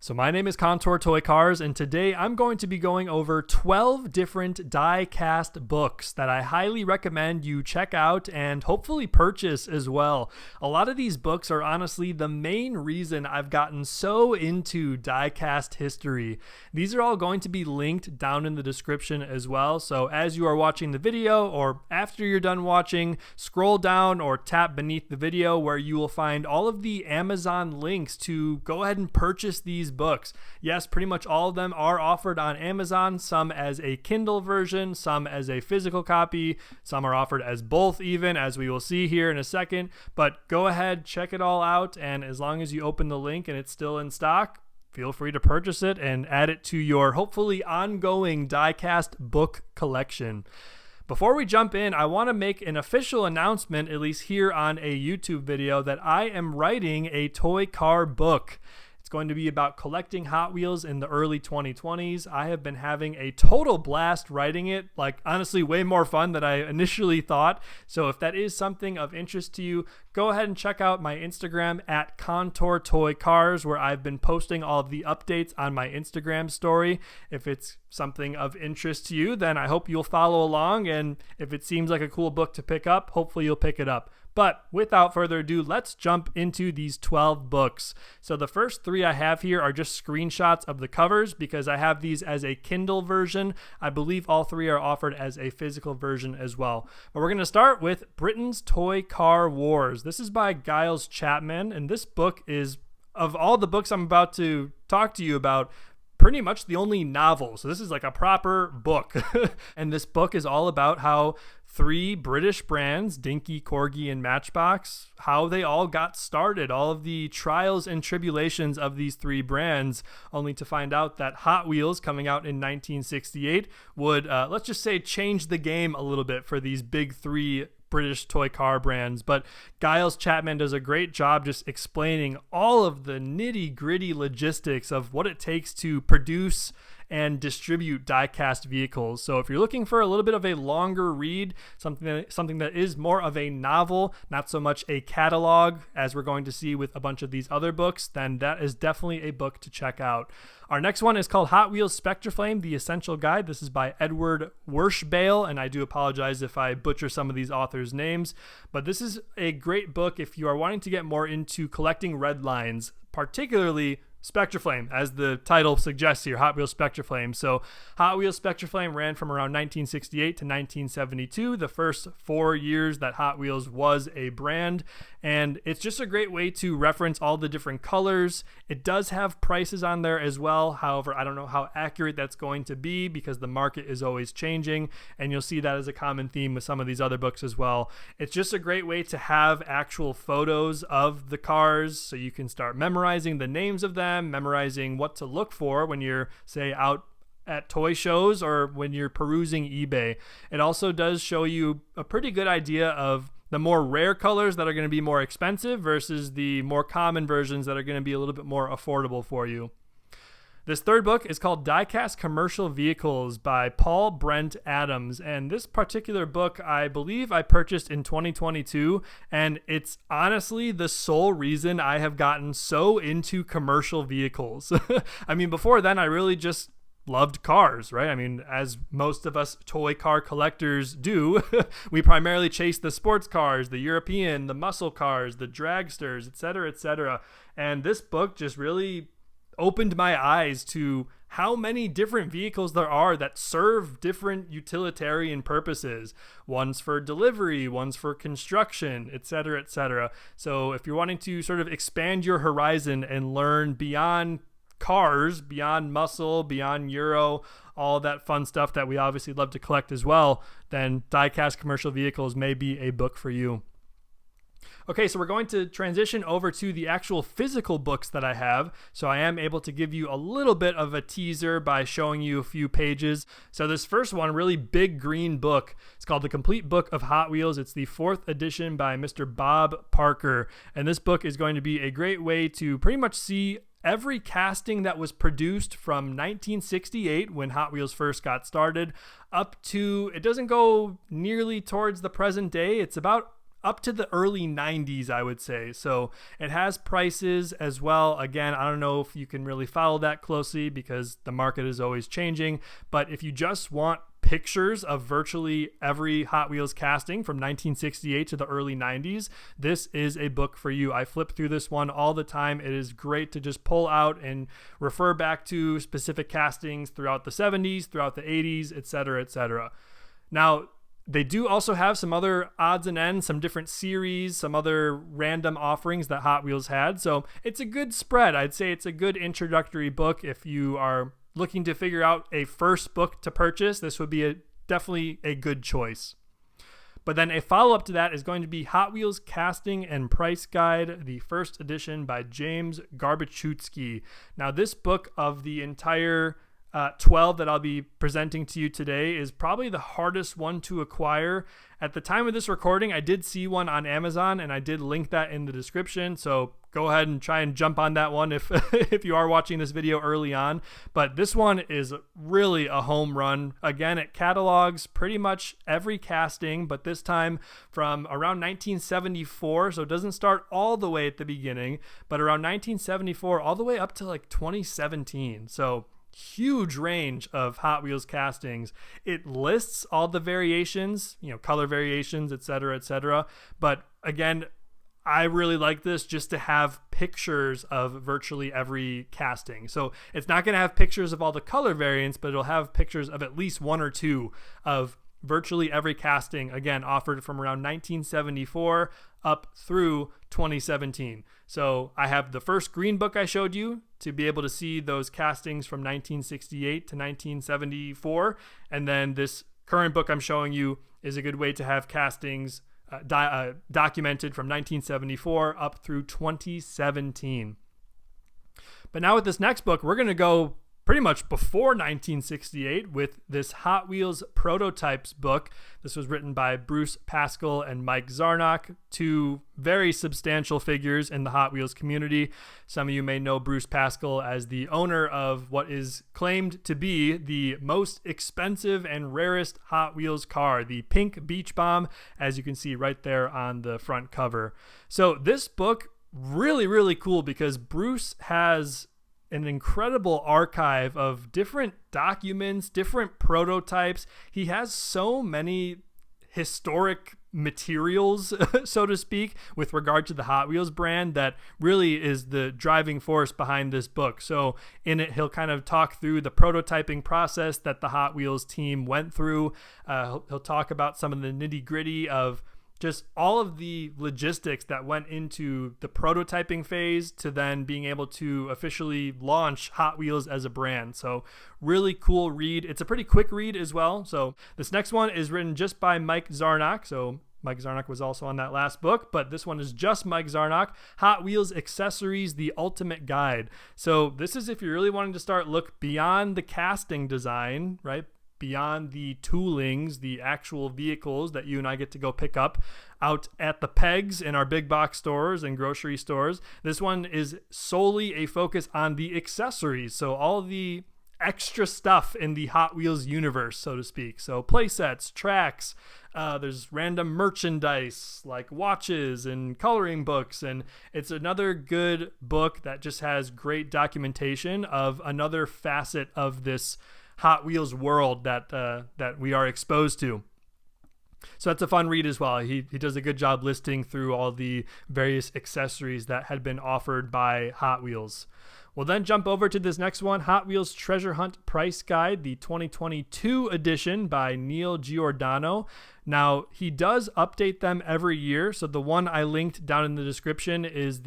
So my name is Contour Toy Cars, and today I'm going to be going over 12 different die-cast books that I highly recommend you check out and hopefully purchase as well. A lot of these books are honestly the main reason I've gotten so into die-cast history. These are all going to be linked down in the description as well, so as you are watching the video or after you're done watching, scroll down or tap beneath the video where you will find all of the Amazon links to go ahead and purchase these books. Yes, pretty much all of them are offered on Amazon, some as a Kindle version, some as a physical copy, some are offered as both even, as we will see here in a second. But go ahead, check it all out, and as long as you open the link and it's still in stock, feel free to purchase it and add it to your hopefully ongoing die-cast book collection. Before we jump in, I want to make an official announcement, at least here on a YouTube video, that I am writing a toy car book. It's going to be about collecting Hot Wheels in the early 2020s. I have been having a total blast writing it, like honestly way more fun than I initially thought. So if that is something of interest to you, go ahead and check out my Instagram at Contour Toy Cars, where I've been posting all of the updates on my Instagram story. If it's something of interest to you, then I hope you'll follow along, and if it seems like a cool book to pick up, hopefully you'll pick it up. But without further ado, let's jump into these 12 books. So the first three I have here are just screenshots of the covers because I have these as a Kindle version. I believe all three are offered as a physical version as well. But we're going to start with Britain's Toy Car Wars. This is by Giles Chapman, and this book is, of all the books I'm about to talk to you about, pretty much the only novel. So this is like a proper book. And this book is all about how three British brands, Dinky, Corgi, and Matchbox, how they all got started, all of the trials and tribulations of these three brands, only to find out that Hot Wheels, coming out in 1968, would, let's just say, change the game a little bit for these big three British toy car brands. But Giles Chapman does a great job just explaining all of the nitty-gritty logistics of what it takes to produce and distribute die-cast vehicles. So if you're looking for a little bit of a longer read, something that is more of a novel, not so much a catalog, as we're going to see with a bunch of these other books, then that is definitely a book to check out. Our next one is called Hot Wheels Spectraflame, The Essential Guide. This is by Edward Werschbale, and I do apologize if I butcher some of these authors' names, but this is a great book if you are wanting to get more into collecting red lines, particularly Spectraflame, as the title suggests here, Hot Wheels Spectraflame. So Hot Wheels Spectraflame ran from around 1968 to 1972, the first 4 years that Hot Wheels was a brand. And it's just a great way to reference all the different colors. It does have prices on there as well. However, I don't know how accurate that's going to be because the market is always changing. And you'll see that as a common theme with some of these other books as well. It's just a great way to have actual photos of the cars so you can start memorizing the names of them, memorizing what to look for when you're, say, out at toy shows or when you're perusing eBay. It also does show you a pretty good idea of the more rare colors that are going to be more expensive versus the more common versions that are going to be a little bit more affordable for you. This third book is called Die-Cast Commercial Vehicles by Paul Brent Adams, and this particular book I believe I purchased in 2022, and it's honestly the sole reason I have gotten so into commercial vehicles. I mean, before then I really just loved cars, right? I mean, as most of us toy car collectors do, we primarily chase the sports cars, the European, the muscle cars, the dragsters, etc., etc. And this book just really opened my eyes to how many different vehicles there are that serve different utilitarian purposes. One's for delivery, one's for construction, etc., etc. So if you're wanting to sort of expand your horizon and learn beyond cars, beyond muscle, beyond Euro, all that fun stuff that we obviously love to collect as well, then Die-Cast Commercial Vehicles may be a book for you. Okay, so we're going to transition over to the actual physical books that I have. So I am able to give you a little bit of a teaser by showing you a few pages. So this first one, really big green book, it's called The Complete Book of Hot Wheels. It's the 4th edition by Mr. Bob Parker. And this book is going to be a great way to pretty much see every casting that was produced from 1968 when Hot Wheels first got started up to, it doesn't go nearly towards the present day. It's about up to the early 90s, I would say. So it has prices as well. Again, I don't know if you can really follow that closely because the market is always changing. But if you just want pictures of virtually every Hot Wheels casting from 1968 to the early 90s, this is a book for you. I flip through this one all the time. It is great to just pull out and refer back to specific castings throughout the 70s, throughout the 80s, etc., etc. Now, they do also have some other odds and ends, some different series, some other random offerings that Hot Wheels had. So it's a good spread. I'd say it's a good introductory book if you are looking to figure out a first book to purchase. This would be definitely a good choice. But then a follow-up to that is going to be Hot Wheels Casting and Price Guide, the first edition by James Garbachutsky. Now, this book of the entire 12 that I'll be presenting to you today is probably the hardest one to acquire. At the time of this recording, I did see one on Amazon, and I did link that in the description. So go ahead and try and jump on that one if if you are watching this video early on. But this one is really a home run. Again, it catalogs pretty much every casting, but this time from around 1974. So it doesn't start all the way at the beginning, but around 1974 all the way up to like 2017. So huge range of Hot Wheels castings. It lists all the variations, color variations, etc., etc. But again, I really like this just to have pictures of virtually every casting. So it's not going to have pictures of all the color variants, but it'll have pictures of at least one or two of virtually every casting, again, offered from around 1974 up through 2017. So I have the first green book I showed you to be able to see those castings from 1968 to 1974. And then this current book I'm showing you is a good way to have castings documented from 1974 up through 2017. But now with this next book, we're going to go pretty much before 1968 with this Hot Wheels Prototypes book. This was written by Bruce Pascal and Mike Zarnock, two very substantial figures in the Hot Wheels community. Some of you may know Bruce Pascal as the owner of what is claimed to be the most expensive and rarest Hot Wheels car, the pink Beach Bomb, as you can see right there on the front cover. So this book, really, really cool because Bruce has an incredible archive of different documents, different prototypes. He has so many historic materials, so to speak, with regard to the Hot Wheels brand that really is the driving force behind this book. So in it, he'll kind of talk through the prototyping process that the Hot Wheels team went through. He'll talk about some of the nitty-gritty of just all of the logistics that went into the prototyping phase to then being able to officially launch Hot Wheels as a brand. So really cool read. It's a pretty quick read as well. So this next one is written just by Mike Zarnock. So Mike Zarnock was also on that last book, but this one is just Mike Zarnock, Hot Wheels Accessories, the Ultimate Guide. So this is if you're really wanting to look beyond the casting design, right? Beyond the toolings, the actual vehicles that you and I get to go pick up out at the pegs in our big box stores and grocery stores. This one is solely a focus on the accessories. So all the extra stuff in the Hot Wheels universe, so to speak. So play sets, tracks, there's random merchandise like watches and coloring books. And it's another good book that just has great documentation of another facet of this Hot Wheels world that we are exposed to. So that's a fun read as well. He does a good job listing through all the various accessories that had been offered by Hot Wheels. We'll then jump over to this next one, Hot Wheels Treasure Hunt Price Guide, the 2022 edition by Neil Giordano. Now, he does update them every year. So the one I linked down in the description is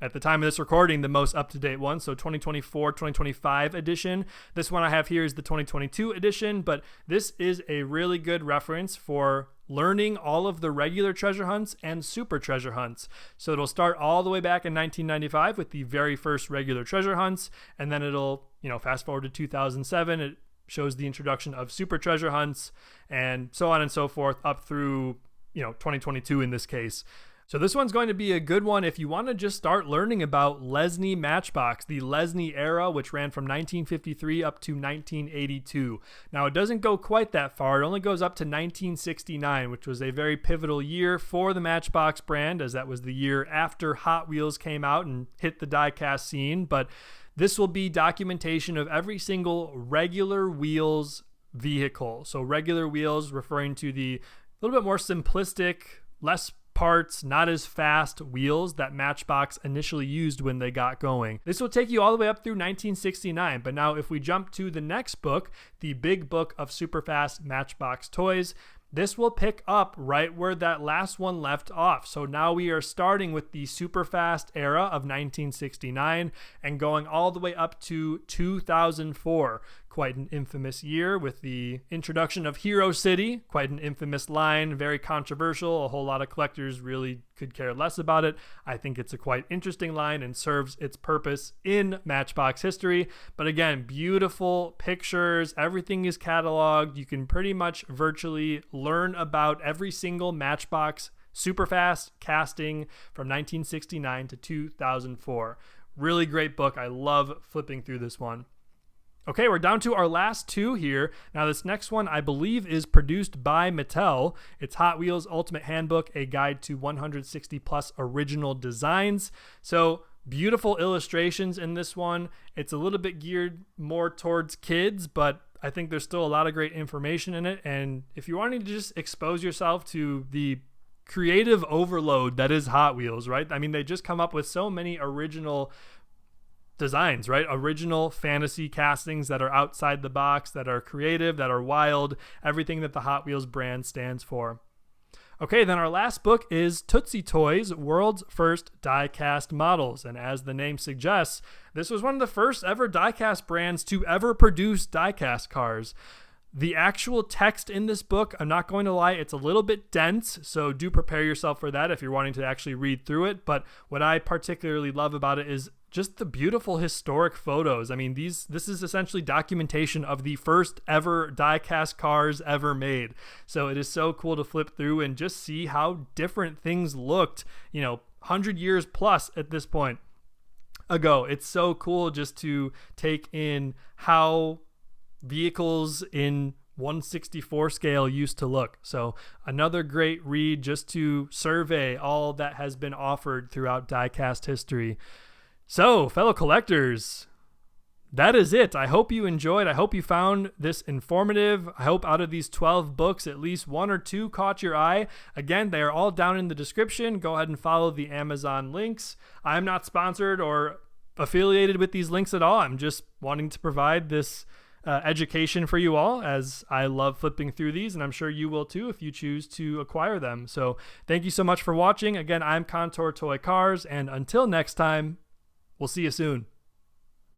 at the time of this recording, the most up-to-date one, so 2024, 2025 edition. This one I have here is the 2022 edition, but this is a really good reference for learning all of the regular treasure hunts and super treasure hunts. So it'll start all the way back in 1995 with the very first regular treasure hunts, and then it'll, fast forward to 2007, it shows the introduction of super treasure hunts, and so on and so forth up through, 2022 in this case. So this one's going to be a good one if you want to just start learning about Lesney Matchbox, the Lesney era, which ran from 1953 up to 1982. Now, it doesn't go quite that far. It only goes up to 1969, which was a very pivotal year for the Matchbox brand, as that was the year after Hot Wheels came out and hit the diecast scene. But this will be documentation of every single regular wheels vehicle. So regular wheels referring to the little bit more simplistic, less parts, not as fast wheels that Matchbox initially used when they got going. This will take you all the way up through 1969. But now if we jump to the next book, the Big Book of Superfast Matchbox Toys, this will pick up right where that last one left off. So now we are starting with the Superfast era of 1969 and going all the way up to 2004. Quite an infamous year with the introduction of Hero City, quite an infamous line, very controversial. A whole lot of collectors really could care less about it. I think it's a quite interesting line and serves its purpose in Matchbox history. But again, beautiful pictures, everything is cataloged. You can pretty much virtually learn about every single Matchbox Superfast casting from 1969 to 2004. Really great book. I love flipping through this one. Okay, we're down to our last two here. Now, this next one, I believe, is produced by Mattel. It's Hot Wheels Ultimate Handbook, a guide to 160 plus original designs. So beautiful illustrations in this one. It's a little bit geared more towards kids, but I think there's still a lot of great information in it. And if you're wanting to just expose yourself to the creative overload that is Hot Wheels, right? I mean, they just come up with so many original designs, right? Original fantasy castings that are outside the box, that are creative, that are wild, everything that the Hot Wheels brand stands for. Okay, then our last book is Tootsie Toys, World's First Die-Cast Models. And as the name suggests, this was one of the first ever die-cast brands to ever produce die-cast cars. The actual text in this book, I'm not going to lie, it's a little bit dense, so do prepare yourself for that if you're wanting to actually read through it. But what I particularly love about it is just the beautiful historic photos. I mean, this is essentially documentation of the first ever die-cast cars ever made. So it is so cool to flip through and just see how different things looked, 100 years plus at this point ago. It's so cool just to take in how vehicles in 1/64 scale used to look. So another great read just to survey all that has been offered throughout diecast history. So, fellow collectors, that is it. I hope you enjoyed. I hope you found this informative. I hope out of these 12 books, at least one or two caught your eye. Again, they are all down in the description. Go ahead and follow the Amazon links. I'm not sponsored or affiliated with these links at all. I'm just wanting to provide this education for you all, as I love flipping through these, and I'm sure you will too if you choose to acquire them. So thank you so much for watching. Again, I'm Contour Toy Cars, and until next time, we'll see you soon.